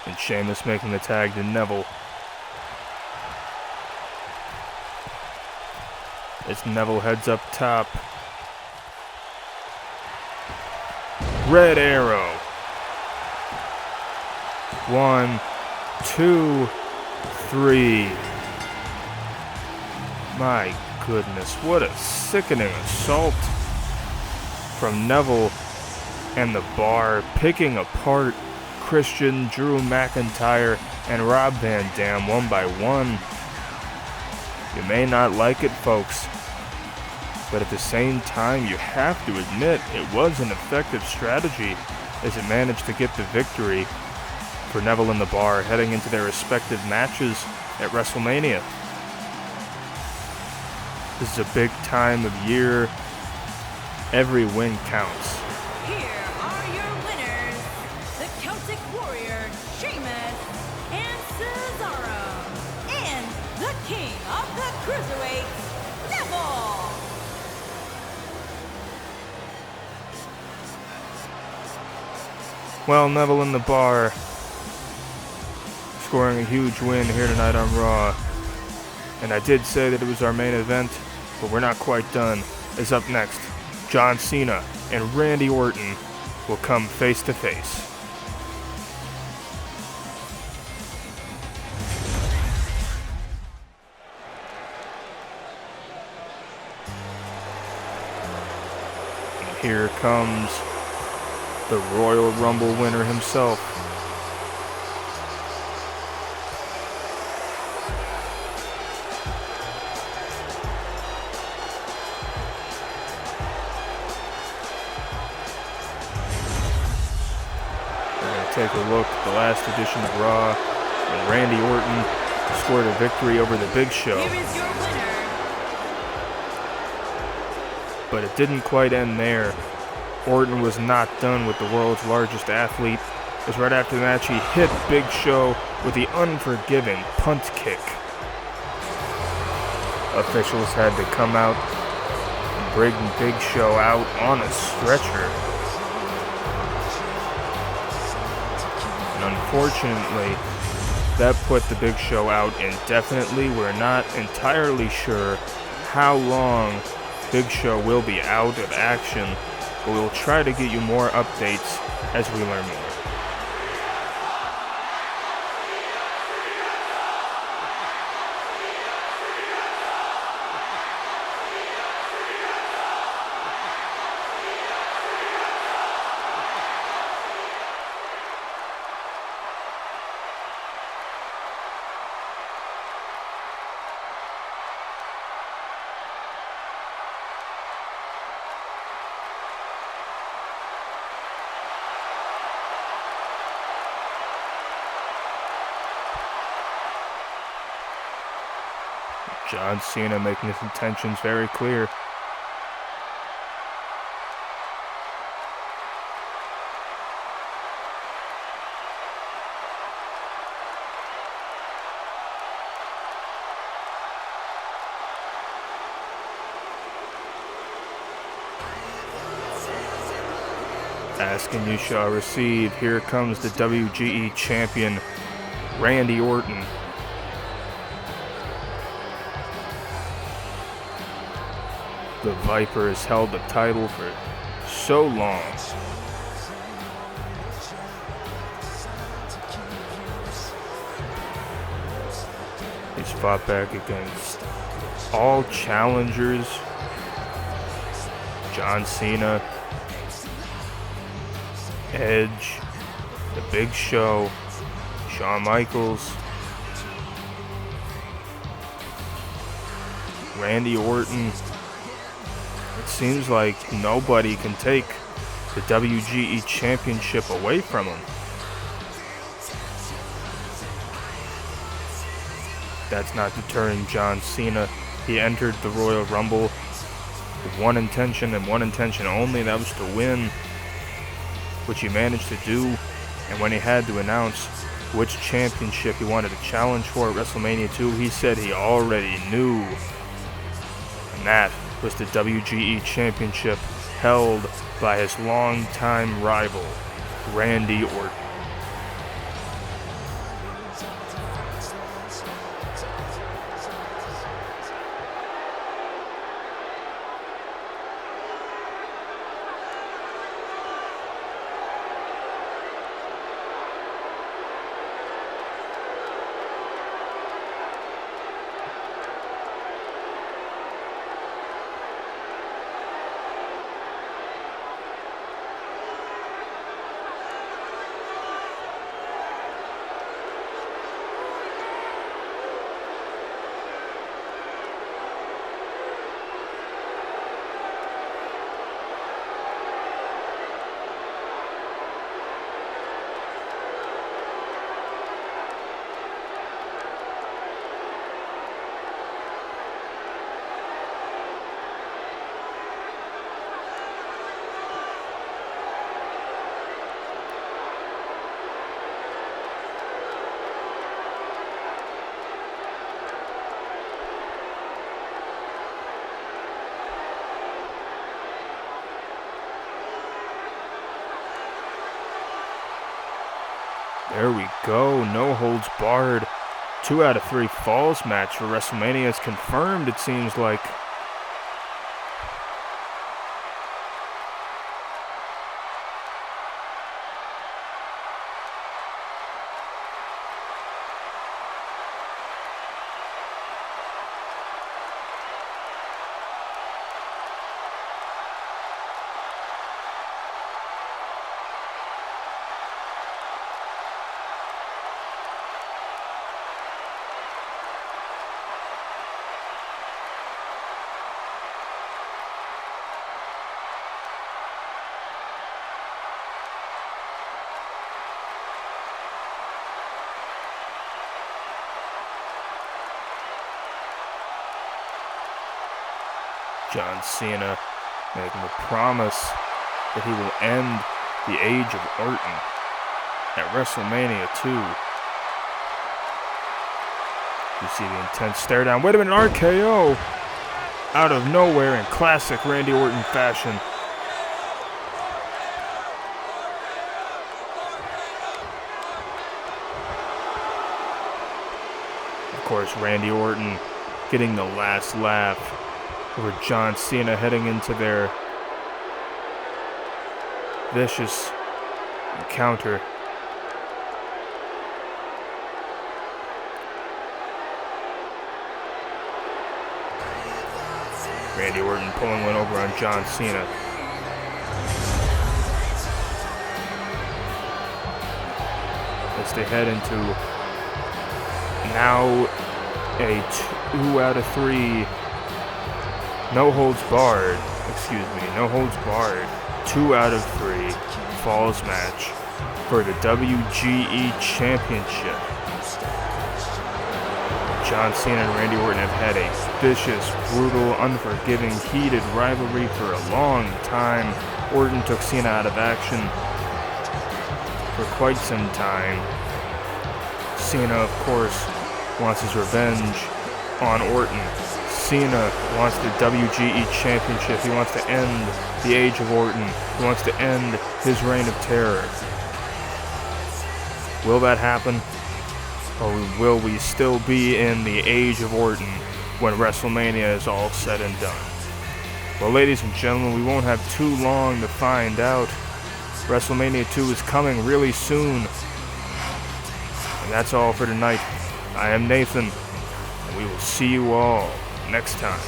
And Sheamus making the tag to Neville. As Neville heads up top. Red Arrow. 1, 2, 3. My goodness, what a sickening assault from Neville and the Bar, picking apart Christian, Drew McIntyre, and Rob Van Dam one by one. You may not like it, folks, but at the same time, you have to admit it was an effective strategy as it managed to get the victory for Neville and the Bar heading into their respective matches at WrestleMania. This is a big time of year. Every win counts. Here are your winners, the Celtic Warrior, Sheamus, and Cesaro, and the King of the Cruiserweights, Neville. Well, Neville and the Bar scoring a huge win here tonight on Raw. And I did say that it was our main event, but we're not quite done. As up next, John Cena and Randy Orton will come face to face. And here comes the Royal Rumble winner himself. Take a look at the last edition of Raw when Randy Orton scored a victory over the Big Show. Here is your winner. But it didn't quite end there. Orton was not done with the world's largest athlete, as right after the match he hit Big Show with the unforgiving punt kick. Officials had to come out and bring Big Show out on a stretcher. And unfortunately, that put the Big Show out indefinitely. We're not entirely sure how long Big Show will be out of action, but we'll try to get you more updates as we learn more. John Cena making his intentions very clear. Asking you shall receive. Here comes the WGE champion, Randy Orton. The Viper has held the title for so long. He's fought back against all challengers. John Cena, Edge, The Big Show, Shawn Michaels, Randy Orton. It seems like nobody can take the WGE Championship away from him. That's not deterring John Cena. He entered the Royal Rumble with one intention and one intention only, that was to win, which he managed to do. And when he had to announce which championship he wanted to challenge for at WrestleMania 2, he said he already knew. And that was the WGE Championship held by his longtime rival, Randy Orton. There we go, no holds barred. 2 out of 3 falls match for WrestleMania is confirmed, it seems like. John Cena making a promise that he will end the age of Orton at WrestleMania 2. You see the intense stare down. Wait a minute, RKO! Out of nowhere in classic Randy Orton fashion. course, Randy Orton getting the last laugh over John Cena heading into their vicious encounter. Randy Orton pulling one over on John Cena. As they head into now a 2 out of 3 no holds barred 2 out of 3 falls match for the WGE Championship. John Cena and Randy Orton have had a vicious, brutal, unforgiving, heated rivalry for a long time. Orton took Cena out of action for quite some time. Cena, of course, wants his revenge on Orton. Cena wants the WGE Championship. He wants to end the age of Orton. He wants to end his reign of terror. Will that happen? Or will we still be in the age of Orton when WrestleMania is all said and done? Well, ladies and gentlemen, we won't have too long to find out. WrestleMania 2 is coming really soon. And that's all for tonight. I am Nathan, and we will see you all next time.